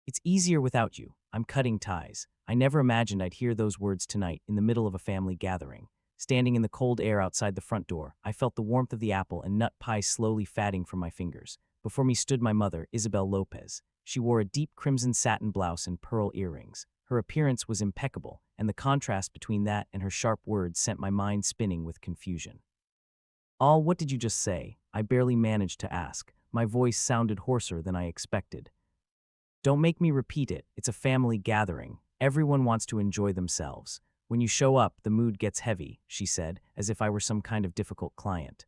It's easier without you. I'm cutting ties. I never imagined I'd hear those words tonight in the middle of a family gathering. Standing in the cold air outside the front door, I felt the warmth of the apple and nut pie slowly fatting from my fingers. Before me stood my mother, Isabel Lopez. She wore a deep crimson satin blouse and pearl earrings. Her appearance was impeccable, and the contrast between that and her sharp words sent my mind spinning with confusion. "All, what did you just say?" I barely managed to ask. My voice sounded hoarser than I expected. "Don't make me repeat it. It's a family gathering. Everyone wants to enjoy themselves. When you show up, the mood gets heavy," she said, as if I were some kind of difficult client.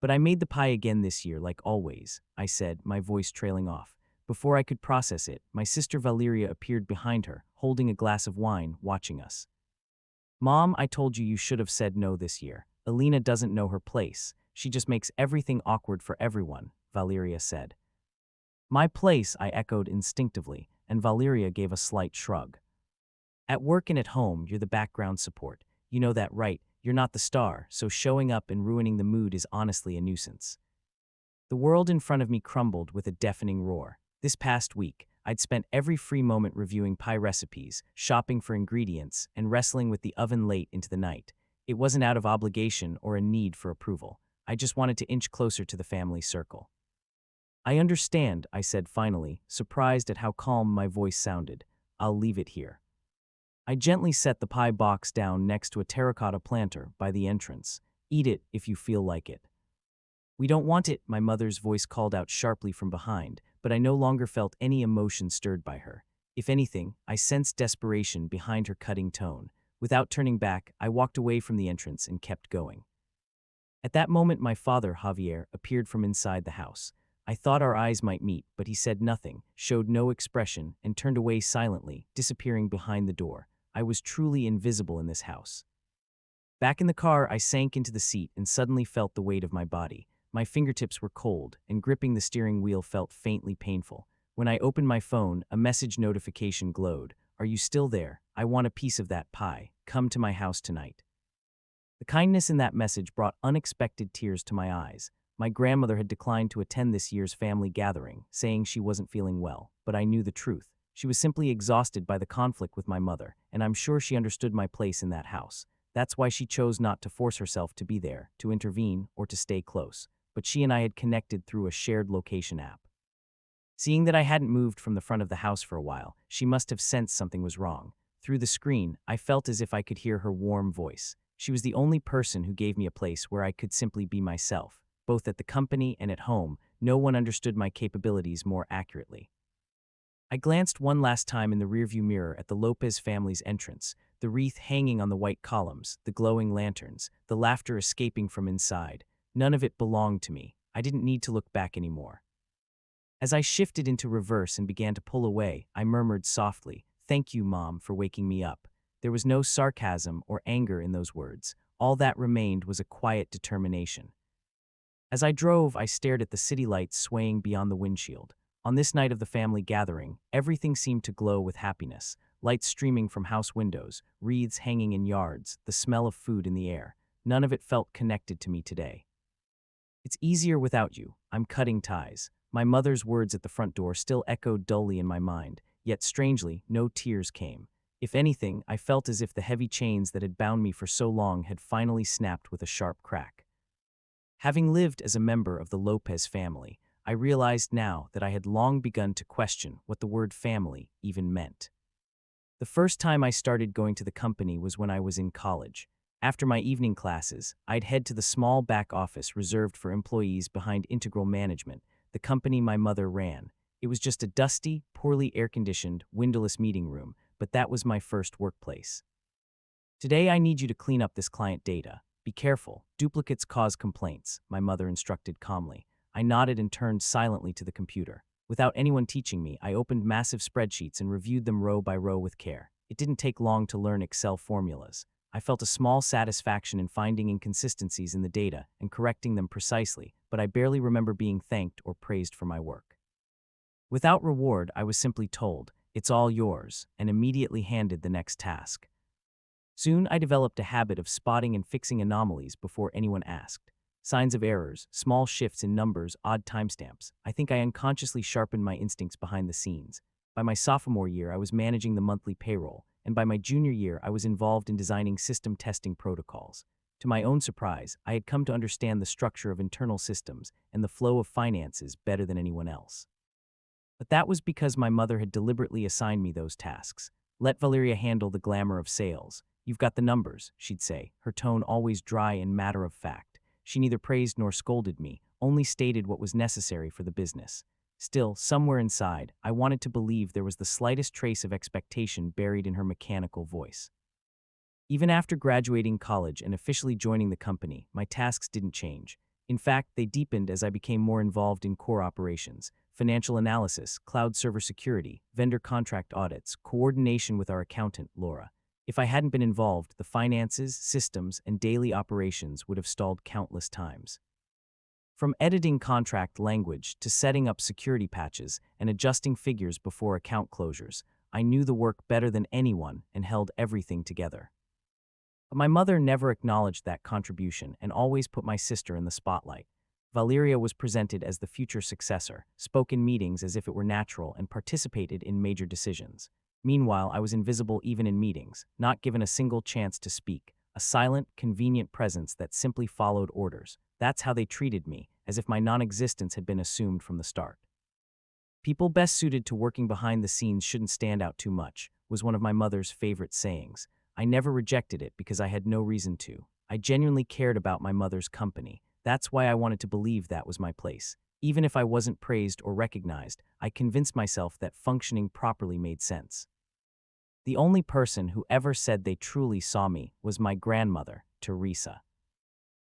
"But I made the pie again this year, like always," I said, my voice trailing off. Before I could process it, my sister Valeria appeared behind her, holding a glass of wine, watching us. "Mom, I told you should have said no this year. Alina doesn't know her place. She just makes everything awkward for everyone," Valeria said. "My place," I echoed instinctively, and Valeria gave a slight shrug. "At work and at home, you're the background support. You know that, right? You're not the star, so showing up and ruining the mood is honestly a nuisance." The world in front of me crumbled with a deafening roar. This past week, I'd spent every free moment reviewing pie recipes, shopping for ingredients, and wrestling with the oven late into the night. It wasn't out of obligation or a need for approval. I just wanted to inch closer to the family circle. "I understand," I said finally, surprised at how calm my voice sounded. "I'll leave it here." I gently set the pie box down next to a terracotta planter by the entrance. "Eat it if you feel like it." "We don't want it," my mother's voice called out sharply from behind, but I no longer felt any emotion stirred by her. If anything, I sensed desperation behind her cutting tone. Without turning back, I walked away from the entrance and kept going. At that moment, my father, Javier, appeared from inside the house. I thought our eyes might meet, but he said nothing, showed no expression, and turned away silently, disappearing behind the door. I was truly invisible in this house. Back in the car, I sank into the seat and suddenly felt the weight of my body. My fingertips were cold, and gripping the steering wheel felt faintly painful. When I opened my phone, a message notification glowed. "Are you still there? I want a piece of that pie. Come to my house tonight." The kindness in that message brought unexpected tears to my eyes. My grandmother had declined to attend this year's family gathering, saying she wasn't feeling well, but I knew the truth. She was simply exhausted by the conflict with my mother, and I'm sure she understood my place in that house. That's why she chose not to force herself to be there, to intervene, or to stay close. But she and I had connected through a shared location app. Seeing that I hadn't moved from the front of the house for a while, she must have sensed something was wrong. Through the screen, I felt as if I could hear her warm voice. She was the only person who gave me a place where I could simply be myself. Both at the company and at home, no one understood my capabilities more accurately. I glanced one last time in the rearview mirror at the Lopez family's entrance, the wreath hanging on the white columns, the glowing lanterns, the laughter escaping from inside. None of it belonged to me. I didn't need to look back anymore. As I shifted into reverse and began to pull away, I murmured softly, "Thank you, Mom, for waking me up." There was no sarcasm or anger in those words. All that remained was a quiet determination. As I drove, I stared at the city lights swaying beyond the windshield. On this night of the family gathering, everything seemed to glow with happiness. Lights streaming from house windows, wreaths hanging in yards, the smell of food in the air. None of it felt connected to me today. "It's easier without you. I'm cutting ties." My mother's words at the front door still echoed dully in my mind, yet strangely, no tears came. If anything, I felt as if the heavy chains that had bound me for so long had finally snapped with a sharp crack. Having lived as a member of the Lopez family, I realized now that I had long begun to question what the word family even meant. The first time I started going to the company was when I was in college. After my evening classes, I'd head to the small back office reserved for employees behind Integral Management, the company my mother ran. It was just a dusty, poorly air-conditioned, windowless meeting room, but that was my first workplace. "Today I need you to clean up this client data. Be careful, duplicates cause complaints," my mother instructed calmly. I nodded and turned silently to the computer. Without anyone teaching me, I opened massive spreadsheets and reviewed them row by row with care. It didn't take long to learn Excel formulas. I felt a small satisfaction in finding inconsistencies in the data and correcting them precisely, but I barely remember being thanked or praised for my work. Without reward, I was simply told, "It's all yours," and immediately handed the next task. Soon I developed a habit of spotting and fixing anomalies before anyone asked. Signs of errors, small shifts in numbers, odd timestamps. I think I unconsciously sharpened my instincts behind the scenes. By my sophomore year, I was managing the monthly payroll, and by my junior year, I was involved in designing system testing protocols. To my own surprise, I had come to understand the structure of internal systems and the flow of finances better than anyone else. But that was because my mother had deliberately assigned me those tasks. Let Valeria handle the glamour of sales. You've got the numbers, she'd say, her tone always dry and matter of fact. She neither praised nor scolded me, only stated what was necessary for the business. Still, somewhere inside, I wanted to believe there was the slightest trace of expectation buried in her mechanical voice. Even after graduating college and officially joining the company, my tasks didn't change. In fact, they deepened as I became more involved in core operations, financial analysis, cloud server security, vendor contract audits, coordination with our accountant, Laura. If I hadn't been involved, the finances, systems, and daily operations would have stalled countless times. From editing contract language to setting up security patches and adjusting figures before account closures, I knew the work better than anyone and held everything together. But my mother never acknowledged that contribution and always put my sister in the spotlight. Valeria was presented as the future successor, spoke in meetings as if it were natural, and participated in major decisions. Meanwhile, I was invisible even in meetings, not given a single chance to speak, a silent, convenient presence that simply followed orders. That's how they treated me, as if my non-existence had been assumed from the start. People best suited to working behind the scenes shouldn't stand out too much, was one of my mother's favorite sayings. I never rejected it because I had no reason to. I genuinely cared about my mother's company. That's why I wanted to believe that was my place. Even if I wasn't praised or recognized, I convinced myself that functioning properly made sense. The only person who ever said they truly saw me was my grandmother, Teresa.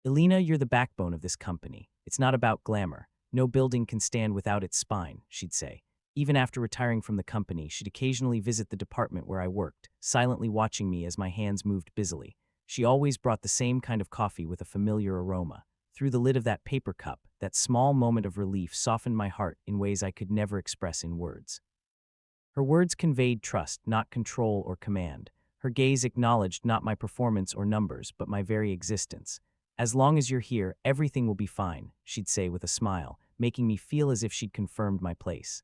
Elena, you're the backbone of this company. It's not about glamour. No building can stand without its spine, she'd say. Even after retiring from the company, she'd occasionally visit the department where I worked, silently watching me as my hands moved busily. She always brought the same kind of coffee with a familiar aroma. Through the lid of that paper cup, that small moment of relief softened my heart in ways I could never express in words. Her words conveyed trust, not control or command. Her gaze acknowledged not my performance or numbers, but my very existence. As long as you're here, everything will be fine, she'd say with a smile, making me feel as if she'd confirmed my place.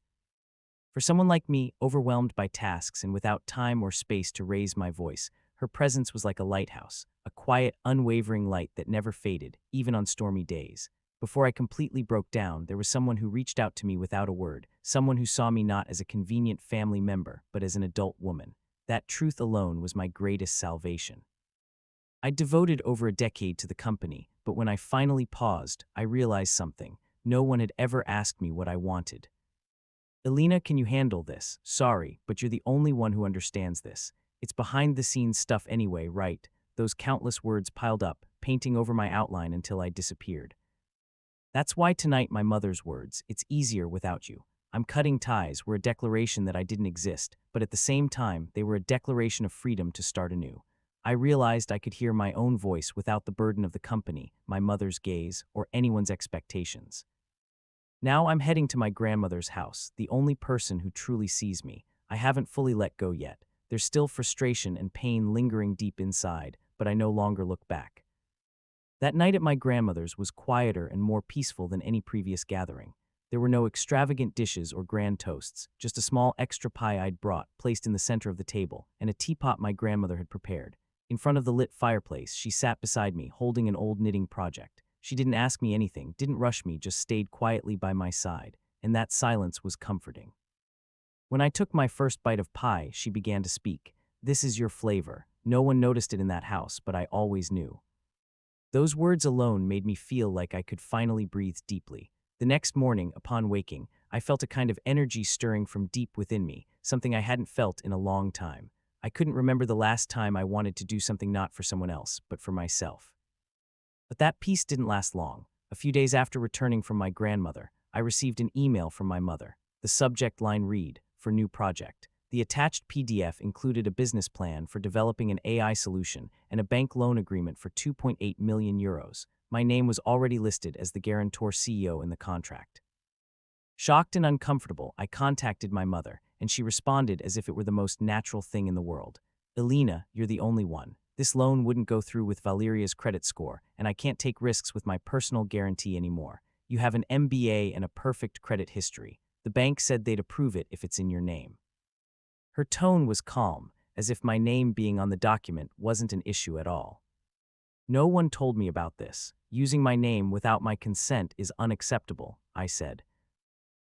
For someone like me, overwhelmed by tasks and without time or space to raise my voice, her presence was like a lighthouse, a quiet, unwavering light that never faded, even on stormy days. Before I completely broke down, there was someone who reached out to me without a word, someone who saw me not as a convenient family member, but as an adult woman. That truth alone was my greatest salvation. I'd devoted over a decade to the company, but when I finally paused, I realized something. No one had ever asked me what I wanted. Elena, can you handle this? Sorry, but you're the only one who understands this. It's behind-the-scenes stuff anyway, right? Those countless words piled up, painting over my outline until I disappeared. That's why tonight my mother's words, it's easier without you. I'm cutting ties, were a declaration that I didn't exist, but at the same time, they were a declaration of freedom to start anew. I realized I could hear my own voice without the burden of the company, my mother's gaze, or anyone's expectations. Now I'm heading to my grandmother's house, the only person who truly sees me. I haven't fully let go yet. There's still frustration and pain lingering deep inside, but I no longer look back. That night at my grandmother's was quieter and more peaceful than any previous gathering. There were no extravagant dishes or grand toasts, just a small extra pie I'd brought, placed in the center of the table, and a teapot my grandmother had prepared. In front of the lit fireplace, she sat beside me, holding an old knitting project. She didn't ask me anything, didn't rush me, just stayed quietly by my side, and that silence was comforting. When I took my first bite of pie, she began to speak. This is your flavor. No one noticed it in that house, but I always knew. Those words alone made me feel like I could finally breathe deeply. The next morning, upon waking, I felt a kind of energy stirring from deep within me, something I hadn't felt in a long time. I couldn't remember the last time I wanted to do something not for someone else, but for myself. But that peace didn't last long. A few days after returning from my grandmother, I received an email from my mother. The subject line read, "For new project." The attached PDF included a business plan for developing an AI solution and a bank loan agreement for 2.8 million euros. My name was already listed as the guarantor CEO in the contract. Shocked and uncomfortable, I contacted my mother, and she responded as if it were the most natural thing in the world. Elena, you're the only one. This loan wouldn't go through with Valeria's credit score, and I can't take risks with my personal guarantee anymore. You have an MBA and a perfect credit history. The bank said they'd approve it if it's in your name. Her tone was calm, as if my name being on the document wasn't an issue at all. "No one told me about this. Using my name without my consent is unacceptable," I said.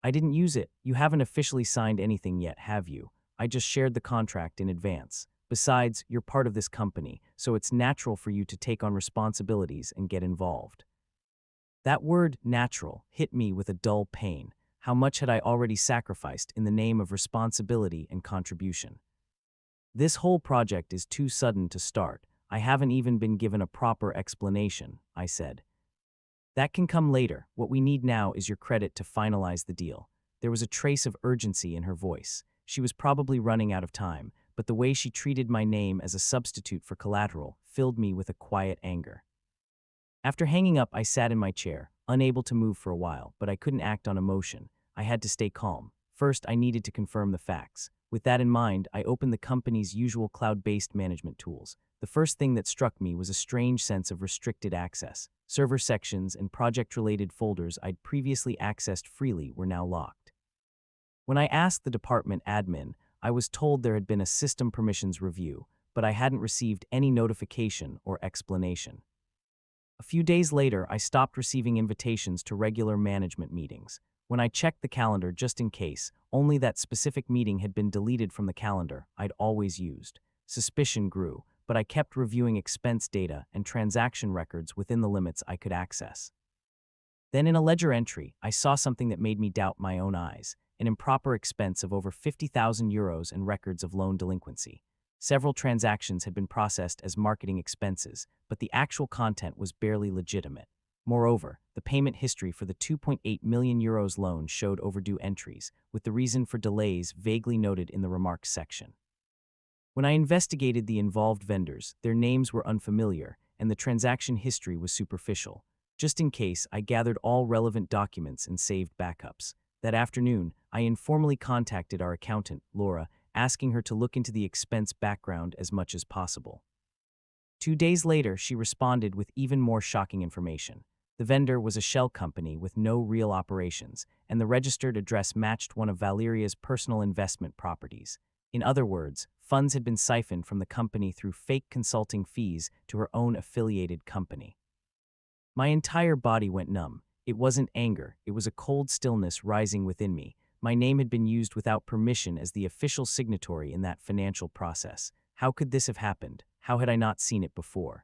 "I didn't use it. You haven't officially signed anything yet, have you? I just shared the contract in advance. Besides, you're part of this company, so it's natural for you to take on responsibilities and get involved." That word, natural, hit me with a dull pain. How much had I already sacrificed in the name of responsibility and contribution? "This whole project is too sudden to start. I haven't even been given a proper explanation," I said. "That can come later. What we need now is your credit to finalize the deal." There was a trace of urgency in her voice. She was probably running out of time, but the way she treated my name as a substitute for collateral filled me with a quiet anger. After hanging up, I sat in my chair, unable to move for a while, but I couldn't act on emotion. I had to stay calm. First, I needed to confirm the facts. With that in mind, I opened the company's usual cloud-based management tools. The first thing that struck me was a strange sense of restricted access. Server sections and project-related folders I'd previously accessed freely were now locked. When I asked the department admin, I was told there had been a system permissions review, but I hadn't received any notification or explanation. A few days later, I stopped receiving invitations to regular management meetings. When I checked the calendar just in case, only that specific meeting had been deleted from the calendar I'd always used. Suspicion grew, but I kept reviewing expense data and transaction records within the limits I could access. Then in a ledger entry, I saw something that made me doubt my own eyes: an improper expense of over €50,000 and records of loan delinquency. Several transactions had been processed as marketing expenses, but the actual content was barely legitimate. Moreover, the payment history for the €2.8 million loan showed overdue entries, with the reason for delays vaguely noted in the remarks section. When I investigated the involved vendors, their names were unfamiliar, and the transaction history was superficial. Just in case, I gathered all relevant documents and saved backups. That afternoon, I informally contacted our accountant, Laura, asking her to look into the expense background as much as possible. 2 days later, she responded with even more shocking information. The vendor was a shell company with no real operations, and the registered address matched one of Valeria's personal investment properties. In other words, funds had been siphoned from the company through fake consulting fees to her own affiliated company. My entire body went numb. It wasn't anger, it was a cold stillness rising within me. My name had been used without permission as the official signatory in that financial process. How could this have happened? How had I not seen it before?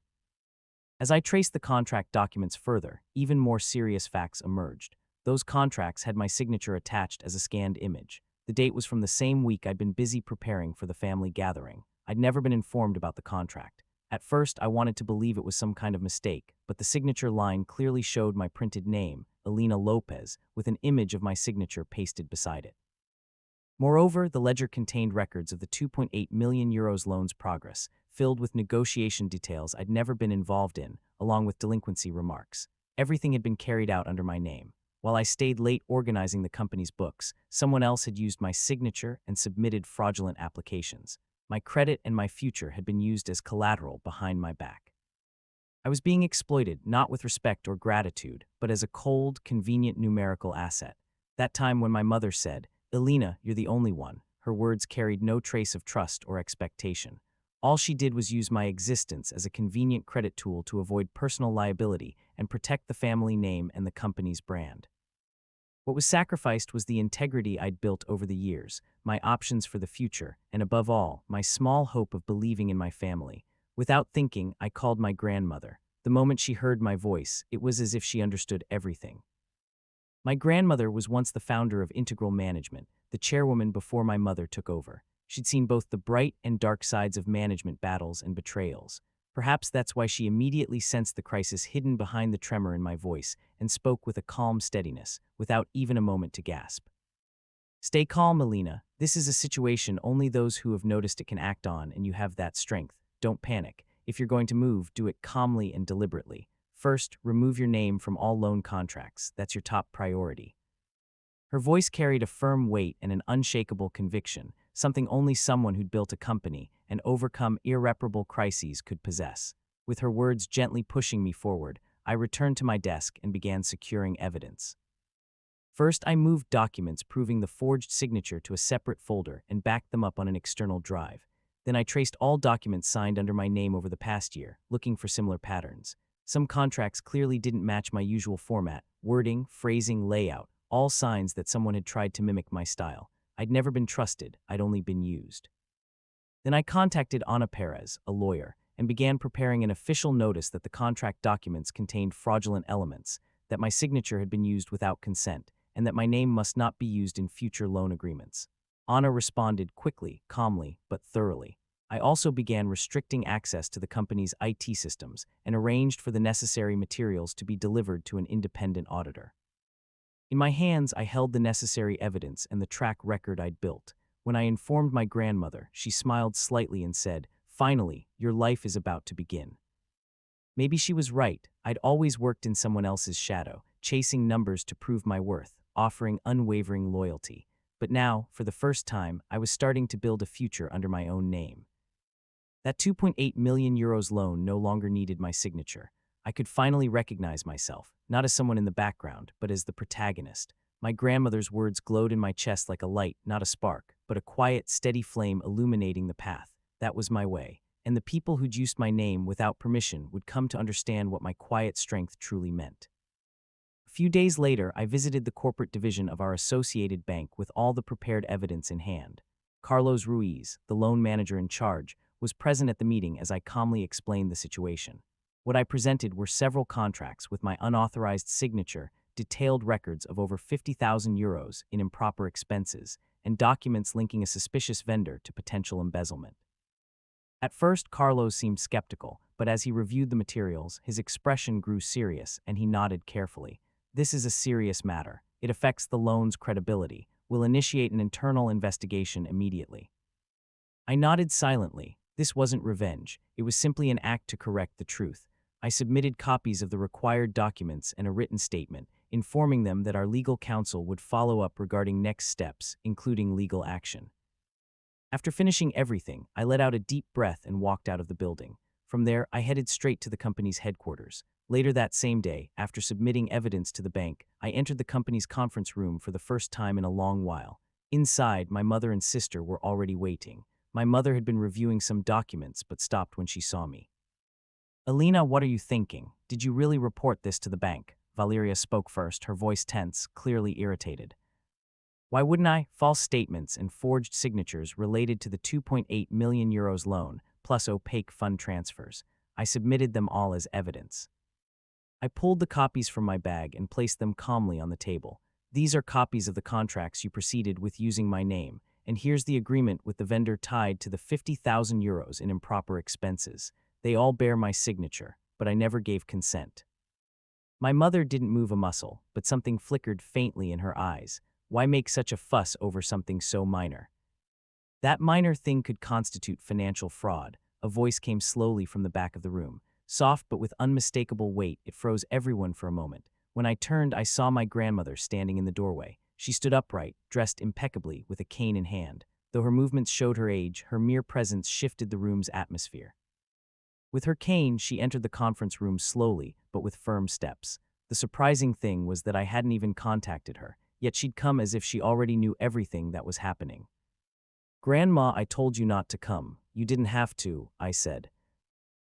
As I traced the contract documents further, even more serious facts emerged. Those contracts had my signature attached as a scanned image. The date was from the same week I'd been busy preparing for the family gathering. I'd never been informed about the contract. At first, I wanted to believe it was some kind of mistake, but the signature line clearly showed my printed name, Elena Lopez, with an image of my signature pasted beside it. Moreover, the ledger contained records of the €2.8 million loan's progress, filled with negotiation details I'd never been involved in, along with delinquency remarks. Everything had been carried out under my name. While I stayed late organizing the company's books, someone else had used my signature and submitted fraudulent applications. My credit and my future had been used as collateral behind my back. I was being exploited, not with respect or gratitude, but as a cold, convenient numerical asset. That time when my mother said, "Elena, you're the only one," her words carried no trace of trust or expectation. All she did was use my existence as a convenient credit tool to avoid personal liability and protect the family name and the company's brand. What was sacrificed was the integrity I'd built over the years, my options for the future, and above all, my small hope of believing in my family. Without thinking, I called my grandmother. The moment she heard my voice, it was as if she understood everything. My grandmother was once the founder of Integral Management, the chairwoman before my mother took over. She'd seen both the bright and dark sides of management battles and betrayals. Perhaps that's why she immediately sensed the crisis hidden behind the tremor in my voice and spoke with a calm steadiness, without even a moment to gasp. "Stay calm, Elena. This is a situation only those who have noticed it can act on, and you have that strength. Don't panic. If you're going to move, do it calmly and deliberately. First, remove your name from all loan contracts. That's your top priority." Her voice carried a firm weight and an unshakable conviction, something only someone who'd built a company and overcome irreparable crises could possess. With her words gently pushing me forward, I returned to my desk and began securing evidence. First, I moved documents proving the forged signature to a separate folder and backed them up on an external drive. Then I traced all documents signed under my name over the past year, looking for similar patterns. Some contracts clearly didn't match my usual format, wording, phrasing, layout, all signs that someone had tried to mimic my style. I'd never been trusted, I'd only been used. Then I contacted Ana Perez, a lawyer, and began preparing an official notice that the contract documents contained fraudulent elements, that my signature had been used without consent, and that my name must not be used in future loan agreements. Ana responded quickly, calmly, but thoroughly. I also began restricting access to the company's IT systems and arranged for the necessary materials to be delivered to an independent auditor. In my hands, I held the necessary evidence and the track record I'd built. When I informed my grandmother, she smiled slightly and said, "Finally, your life is about to begin." Maybe she was right. I'd always worked in someone else's shadow, chasing numbers to prove my worth, offering unwavering loyalty. But now, for the first time, I was starting to build a future under my own name. That 2.8 million euros loan no longer needed my signature. I could finally recognize myself, not as someone in the background, but as the protagonist. My grandmother's words glowed in my chest like a light, not a spark, but a quiet, steady flame illuminating the path. That was my way. And the people who'd used my name without permission would come to understand what my quiet strength truly meant. A few days later, I visited the corporate division of our associated bank with all the prepared evidence in hand. Carlos Ruiz, the loan manager in charge, was present at the meeting as I calmly explained the situation. What I presented were several contracts with my unauthorized signature, detailed records of over 50,000 euros in improper expenses, and documents linking a suspicious vendor to potential embezzlement. At first, Carlos seemed skeptical, but as he reviewed the materials, his expression grew serious and he nodded carefully. "This is a serious matter. It affects the loan's credibility. We'll initiate an internal investigation immediately." I nodded silently. This wasn't revenge. It was simply an act to correct the truth. I submitted copies of the required documents and a written statement, informing them that our legal counsel would follow up regarding next steps, including legal action. After finishing everything, I let out a deep breath and walked out of the building. From there, I headed straight to the company's headquarters. Later that same day, after submitting evidence to the bank, I entered the company's conference room for the first time in a long while. Inside, my mother and sister were already waiting. My mother had been reviewing some documents but stopped when she saw me. "Alina, what are you thinking? Did you really report this to the bank?" Valeria spoke first, her voice tense, clearly irritated. "Why wouldn't I? False statements and forged signatures related to the 2.8 million euros loan, plus opaque fund transfers. I submitted them all as evidence." I pulled the copies from my bag and placed them calmly on the table. "These are copies of the contracts you proceeded with using my name, and here's the agreement with the vendor tied to the 50,000 euros in improper expenses. They all bear my signature, but I never gave consent." My mother didn't move a muscle, but something flickered faintly in her eyes. Why make such a fuss over something so minor? That minor thing could constitute financial fraud. A voice came slowly from the back of the room. Soft but with unmistakable weight, it froze everyone for a moment. When I turned, I saw my grandmother standing in the doorway. She stood upright, dressed impeccably, with a cane in hand. Though her movements showed her age, her mere presence shifted the room's atmosphere. With her cane, she entered the conference room slowly, but with firm steps. The surprising thing was that I hadn't even contacted her, yet she'd come as if she already knew everything that was happening. "Grandma, I told you not to come. You didn't have to," I said.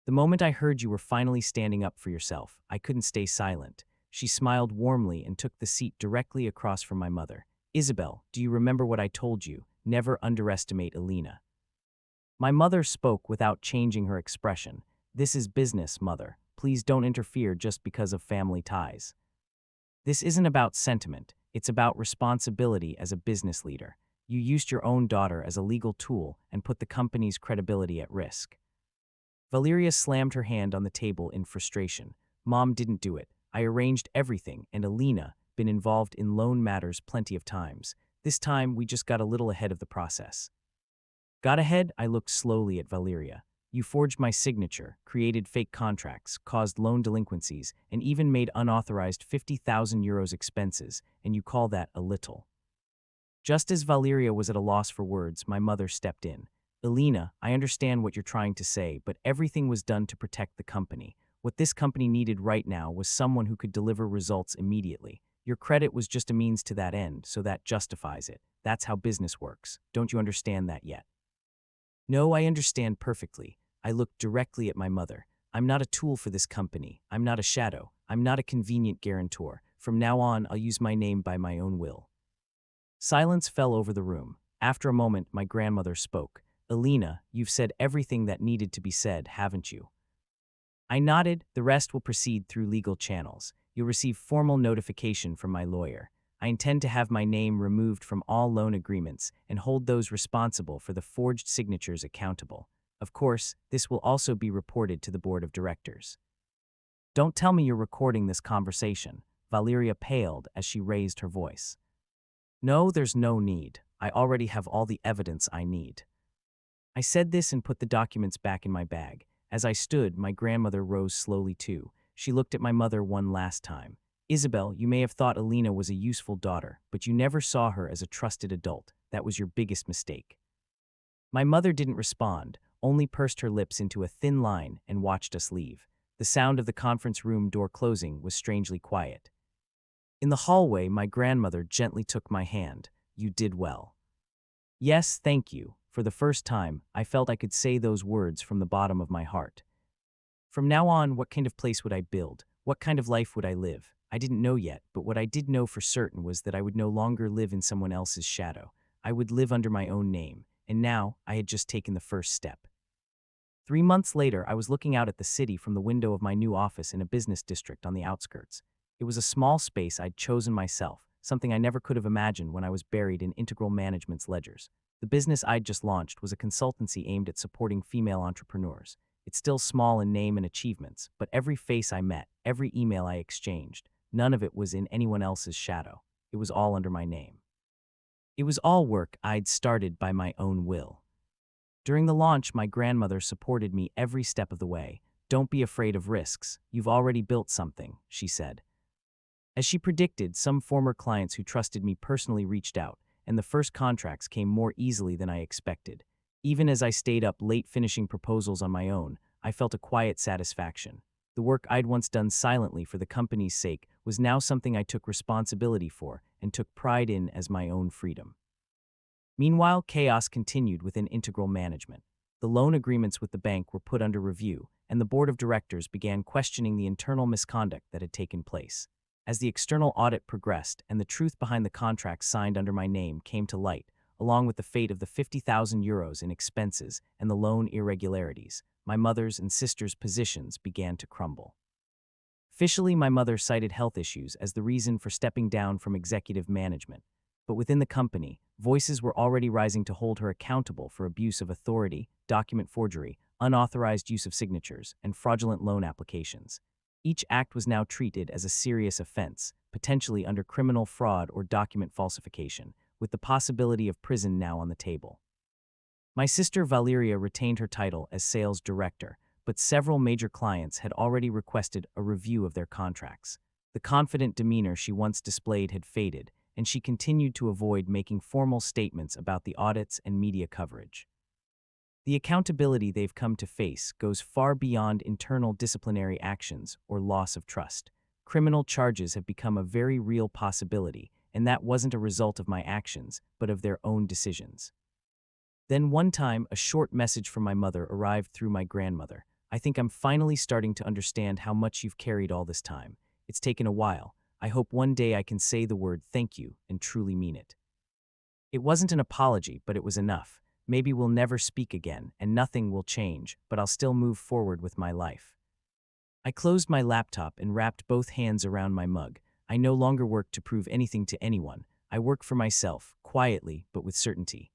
"The moment I heard you were finally standing up for yourself, I couldn't stay silent." She smiled warmly and took the seat directly across from my mother. "Isabel, do you remember what I told you? Never underestimate Alina." My mother spoke without changing her expression. "This is business, Mother. Please don't interfere just because of family ties. This isn't about sentiment. It's about responsibility as a business leader. You used your own daughter as a legal tool and put the company's credibility at risk." Valeria slammed her hand on the table in frustration. "Mom didn't do it. I arranged everything, and Alina, been involved in loan matters plenty of times. This time, we just got a little ahead of the process." "Got ahead?" I looked slowly at Valeria. "You forged my signature, created fake contracts, caused loan delinquencies, and even made unauthorized 50,000 euros expenses, and you call that a little." Just as Valeria was at a loss for words, my mother stepped in. "Alina, I understand what you're trying to say, but everything was done to protect the company. What this company needed right now was someone who could deliver results immediately. Your credit was just a means to that end, so that justifies it. That's how business works. Don't you understand that yet? No, I understand perfectly. I looked directly at my mother. I'm not a tool for this company. I'm not a shadow. I'm not a convenient guarantor. From now on, I'll use my name by my own will. Silence fell over the room. After a moment, my grandmother spoke. Alina, you've said everything that needed to be said, haven't you? I nodded. The rest will proceed through legal channels. You'll receive formal notification from my lawyer. I intend to have my name removed from all loan agreements and hold those responsible for the forged signatures accountable. Of course, this will also be reported to the board of directors. Don't tell me you're recording this conversation. Valeria paled as she raised her voice. No, there's no need. I already have all the evidence I need. I said this and put the documents back in my bag. As I stood, my grandmother rose slowly too. She looked at my mother one last time. Isabel, you may have thought Alina was a useful daughter, but you never saw her as a trusted adult. That was your biggest mistake. My mother didn't respond, only pursed her lips into a thin line and watched us leave. The sound of the conference room door closing was strangely quiet. In the hallway, my grandmother gently took my hand. You did well. Yes, thank you. For the first time, I felt I could say those words from the bottom of my heart. From now on, what kind of place would I build? What kind of life would I live? I didn't know yet, but what I did know for certain was that I would no longer live in someone else's shadow. I would live under my own name, and now I had just taken the first step. 3 months later, I was looking out at the city from the window of my new office in a business district on the outskirts. It was a small space I'd chosen myself, something I never could have imagined when I was buried in Integral Management's ledgers. The business I'd just launched was a consultancy aimed at supporting female entrepreneurs. It's still small in name and achievements, but every face I met, every email I exchanged, none of it was in anyone else's shadow. It was all under my name. It was all work I'd started by my own will. During the launch, my grandmother supported me every step of the way. Don't be afraid of risks. You've already built something, she said. As she predicted, some former clients who trusted me personally reached out, and the first contracts came more easily than I expected. Even as I stayed up late finishing proposals on my own, I felt a quiet satisfaction. The work I'd once done silently for the company's sake was now something I took responsibility for and took pride in as my own freedom. Meanwhile, chaos continued within Integral Management. The loan agreements with the bank were put under review, and the board of directors began questioning the internal misconduct that had taken place. As the external audit progressed and the truth behind the contracts signed under my name came to light, along with the fate of the €50,000 in expenses and the loan irregularities, my mother's and sister's positions began to crumble. Officially, my mother cited health issues as the reason for stepping down from executive management, but within the company, voices were already rising to hold her accountable for abuse of authority, document forgery, unauthorized use of signatures, and fraudulent loan applications. Each act was now treated as a serious offense, potentially under criminal fraud or document falsification, with the possibility of prison now on the table. My sister Valeria retained her title as sales director, but several major clients had already requested a review of their contracts. The confident demeanor she once displayed had faded, and she continued to avoid making formal statements about the audits and media coverage. The accountability they've come to face goes far beyond internal disciplinary actions or loss of trust. Criminal charges have become a very real possibility, and that wasn't a result of my actions, but of their own decisions. Then one time, a short message from my mother arrived through my grandmother. I think I'm finally starting to understand how much you've carried all this time. It's taken a while. I hope one day I can say the word thank you and truly mean it. It wasn't an apology, but it was enough. Maybe we'll never speak again, and nothing will change, but I'll still move forward with my life. I closed my laptop and wrapped both hands around my mug. I no longer work to prove anything to anyone. I work for myself, quietly but with certainty.